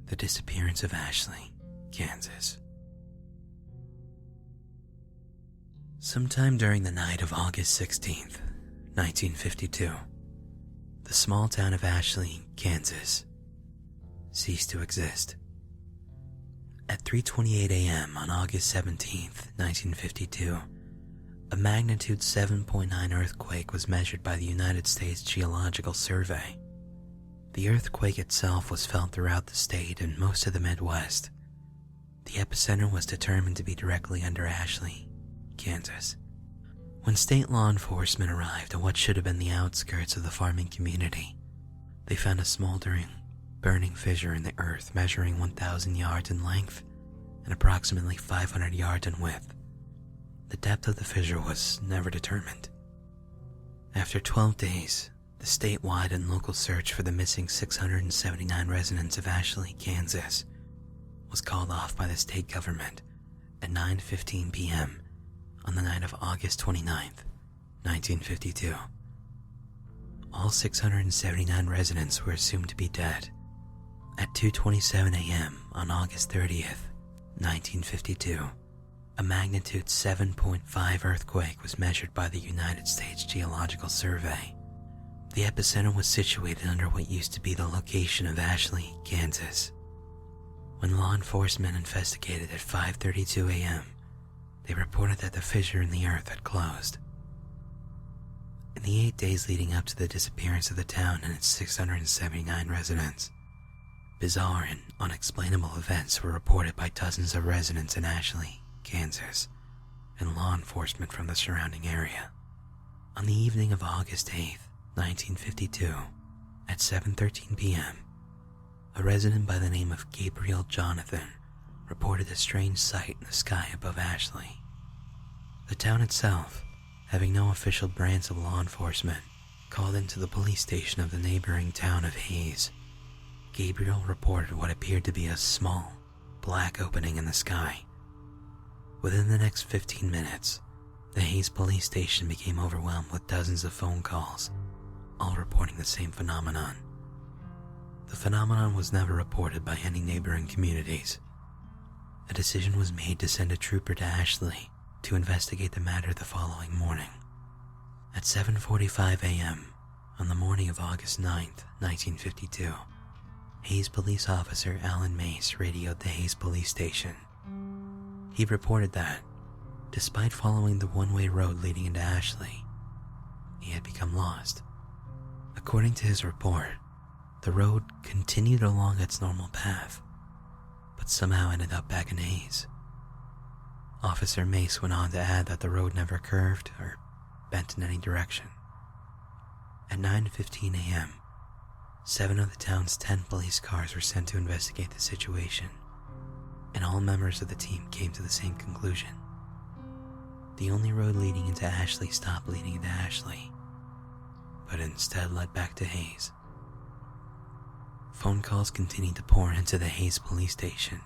The disappearance of Ashley, Kansas. Sometime during the night of August 16th, 1952, the small town of Ashley, Kansas, ceased to exist. At 3:28 a.m. on August 17th, 1952, a magnitude 7.9 earthquake was measured by the United States Geological Survey. The earthquake itself was felt throughout the state and most of the Midwest. The epicenter was determined to be directly under Ashley, Kansas. When state law enforcement arrived at what should have been the outskirts of the farming community, they found a smoldering, burning fissure in the earth measuring 1,000 yards in length and approximately 500 yards in width. The depth of the fissure was never determined. After 12 days, the statewide and local search for the missing 679 residents of Ashley, Kansas, was called off by the state government at 9:15 p.m. on the night of August 29th, 1952. All 679 residents were assumed to be dead. At 2:27 a.m. on August 30th, 1952, a magnitude 7.5 earthquake was measured by the United States Geological Survey. The epicenter was situated under what used to be the location of Ashley, Kansas. When law enforcement investigated at 5:32 a.m., they reported that the fissure in the earth had closed. In the 8 days leading up to the disappearance of the town and its 679 residents, bizarre and unexplainable events were reported by dozens of residents in Ashley, Kansas, and law enforcement from the surrounding area. On the evening of August 8th, 1952, at 7:13 p.m., a resident by the name of Gabriel Jonathan reported a strange sight in the sky above Ashley. The town itself, having no official branch of law enforcement, called into the police station of the neighboring town of Hayes. Gabriel reported what appeared to be a small, black opening in the sky. Within the next 15 minutes, the Hayes police station became overwhelmed with dozens of phone calls, all reporting the same phenomenon. The phenomenon was never reported by any neighboring communities. A decision was made to send a trooper to Ashley to investigate the matter the following morning. At 7:45 a.m. on the morning of August 9th, 1952, Hayes police officer Alan Mace radioed the Hayes police station. He reported that, despite following the one-way road leading into Ashley, he had become lost. According to his report, the road continued along its normal path, but somehow ended up back in Hayes. Officer Mace went on to add that the road never curved or bent in any direction. At 9:15 a.m., 7 of the town's 10 police cars were sent to investigate the situation, and all members of the team came to the same conclusion. The only road leading into Ashley stopped leading into Ashley, but instead led back to Hayes. Phone calls continued to pour into the Hayes police station,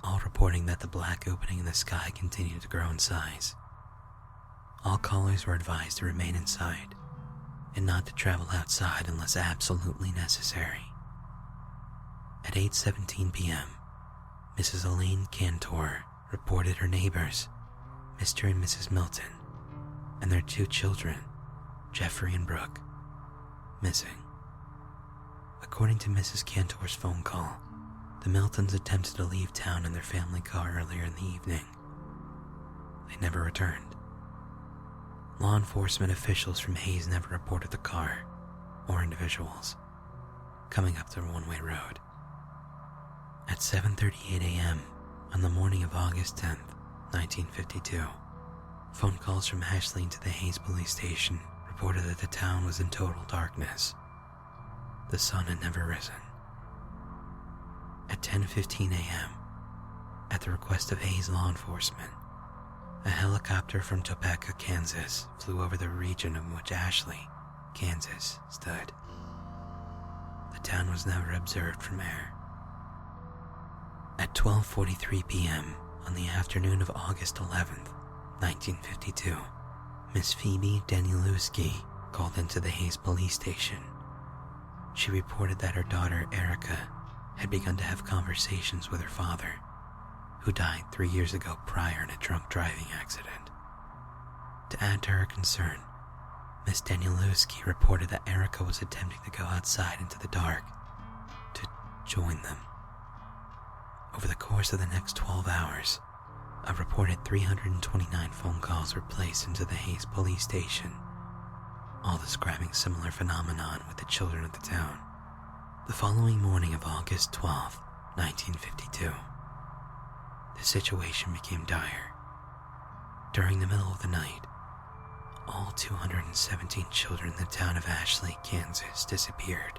all reporting that the black opening in the sky continued to grow in size. All callers were advised to remain inside and not to travel outside unless absolutely necessary. At 8:17 p.m., Mrs. Elaine Cantor reported her neighbors, Mr. and Mrs. Milton, and their 2 children, Jeffrey and Brooke, missing. According to Mrs. Cantor's phone call, the Miltons attempted to leave town in their family car earlier in the evening. They never returned. Law enforcement officials from Hayes never reported the car or individuals coming up the one-way road. At 7:38 a.m. on the morning of August 10th, 1952, phone calls from Ashley to the Hayes police station reported that the town was in total darkness. The sun had never risen. At 10:15 a.m., at the request of Hayes law enforcement, a helicopter from Topeka, Kansas flew over the region in which Ashley, Kansas, stood. The town was never observed from air. At 12:43 p.m. on the afternoon of August 11th, 1952, Miss Phoebe Danielewski called into the Hayes police station. She reported that her daughter Erica had begun to have conversations with her father, who died 3 years ago prior in a drunk driving accident. To add to her concern, Miss Danielewski reported that Erica was attempting to go outside into the dark to join them. Over the course of the next 12 hours, a reported 329 phone calls were placed into the Hayes police station, all describing similar phenomenon with the children of the town. The following morning of August 12, 1952, the situation became dire. During the middle of the night, all 217 children in the town of Ashley, Kansas, disappeared.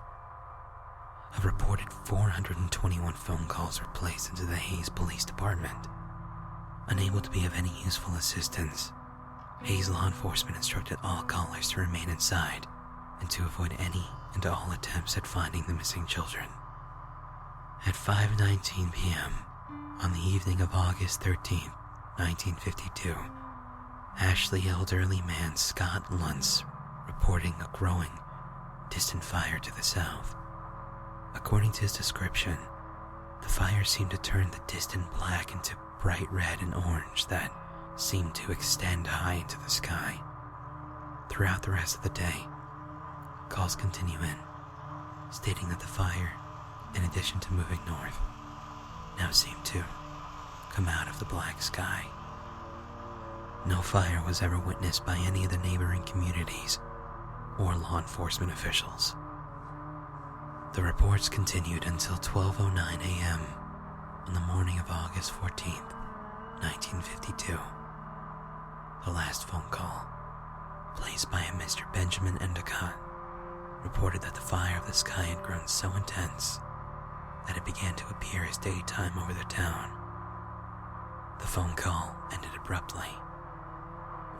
A reported 421 phone calls were placed into the Hayes Police Department. Unable to be of any useful assistance, Hayes law enforcement instructed all callers to remain inside and to avoid any and all attempts at finding the missing children. At 5:19 p.m. on the evening of August 13, 1952, Ashley elderly man Scott Luntz reporting a growing, distant fire to the south. According to his description, the fire seemed to turn the distant black into bright red and orange that seemed to extend high into the sky. Throughout the rest of the day, calls continue in, stating that the fire, in addition to moving north, now seemed to come out of the black sky. No fire was ever witnessed by any of the neighboring communities or law enforcement officials. The reports continued until 12:09 a.m. on the morning of August 14th, 1952. The last phone call, placed by a Mr. Benjamin Endicott, reported that the fire of the sky had grown so intense that it began to appear as daytime over the town. The phone call ended abruptly.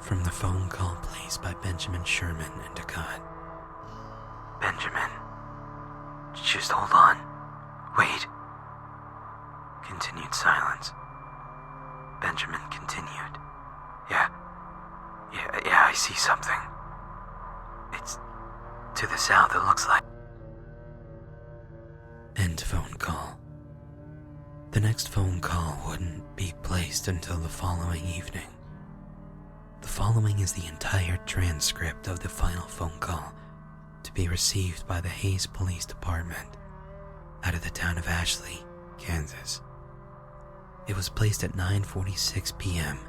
From the phone call placed by Benjamin Sherman Endicott. "Benjamin, just hold on. Wait." Continued silence. Benjamin continued. Yeah, I see something. It's to the south, it looks like. End phone call. The next phone call wouldn't be placed until the following evening. The following is the entire transcript of the final phone call to be received by the Hayes Police Department out of the town of Ashley, Kansas. It was placed at 9:46 p.m.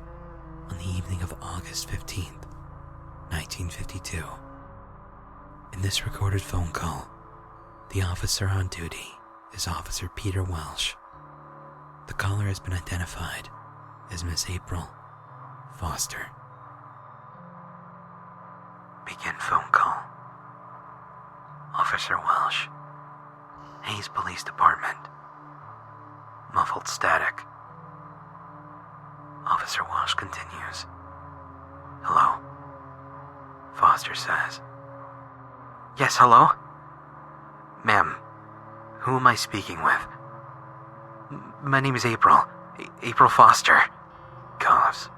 on the evening of August 15th, 1952. In this recorded phone call, the officer on duty is Officer Peter Welsh. The caller has been identified as Miss April Foster. Begin phone call. Officer Welsh, Hayes Police Department. Muffled static. Officer Welsh continues. "Hello?" Foster says. "Yes, hello? Ma'am, who am I speaking with?" "My name is April. April Foster." Coughs.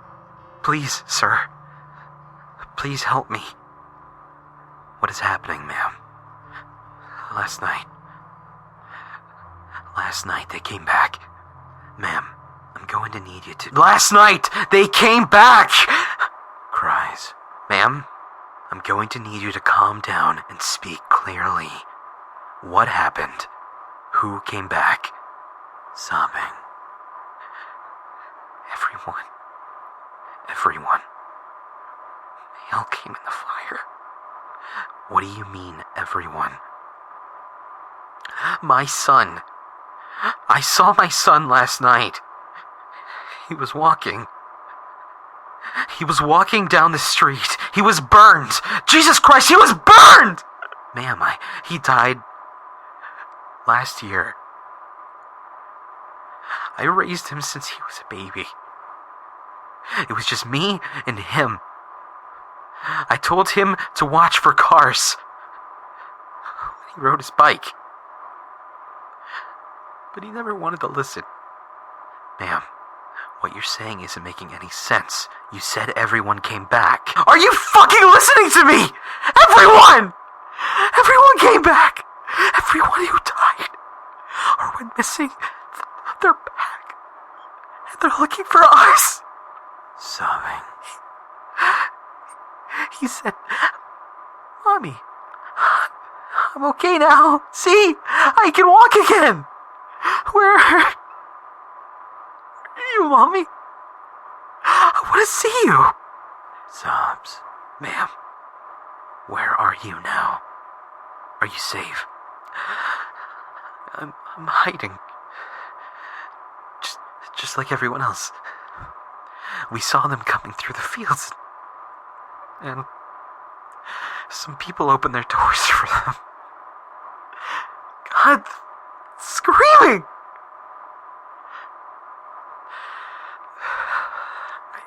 "Please, sir. Please help me." "What is happening, ma'am?" Last night they came back. Ma'am, I'm going to need you to... Last night they came back! Cries. Ma'am, I'm going to need you to calm down and speak clearly. What happened? Who came back? Sobbing. Everyone. They all came in the fire. What do you mean, everyone? My son. I saw my son last night. He was walking down the street. He was burned. Jesus Christ, he was burned! Ma'am, he died last year. I raised him since he was a baby. It was just me and him. I told him to watch for cars when he rode his bike. But he never wanted to listen. Ma'am, what you're saying isn't making any sense. You said everyone came back. Are you fucking listening to me? Everyone! Everyone came back! Everyone who died! went missing. They're back. And they're looking for us. Sobbing. He said, Mommy, I'm okay now. See, I can walk again. Where are you, Mommy? I want to see you. Sobs. Ma'am, where are you now? Are you safe? I'm hiding. Just like everyone else. We saw them coming through the fields. And some people opened their doors for them. God, screaming!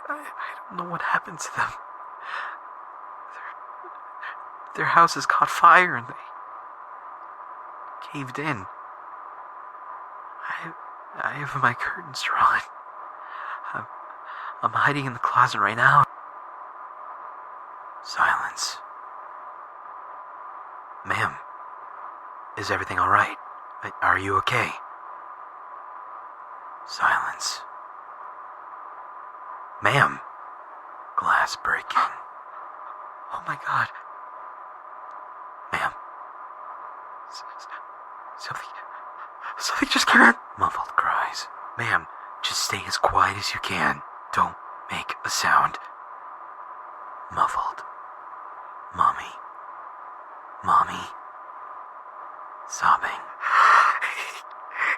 I don't know what happened to them. Their houses caught fire and they caved in. I have my curtains drawn. I'm hiding in the closet right now. Silence. Ma'am, is everything all right? Are you okay? Silence. Ma'am. Glass breaking. Oh my God. Ma'am. Something just came in. Muffled cries. Ma'am, just stay as quiet as you can. Don't make a sound. Muffled. Mommy. Mommy. Sobbing.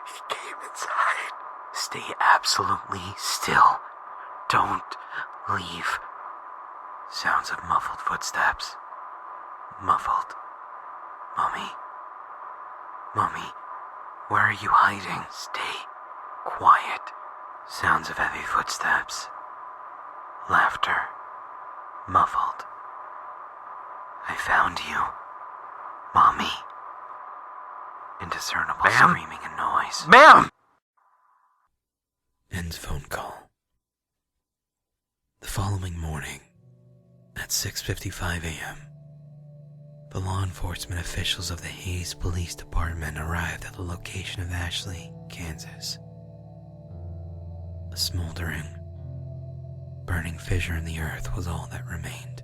He came inside. Stay absolutely still. Don't leave. Sounds of muffled footsteps. Muffled. Mommy. Mommy. Where are you hiding? Stay quiet. Sounds of heavy footsteps. Laughter. Muffled. I found you. Mommy. Indiscernible Ma'am? screaming and noise. Ma'am! Ends phone call. The following morning, at 6:55 a.m., the law enforcement officials of the Hayes Police Department arrived at the location of Ashley, Kansas. A smoldering, burning fissure in the earth was all that remained.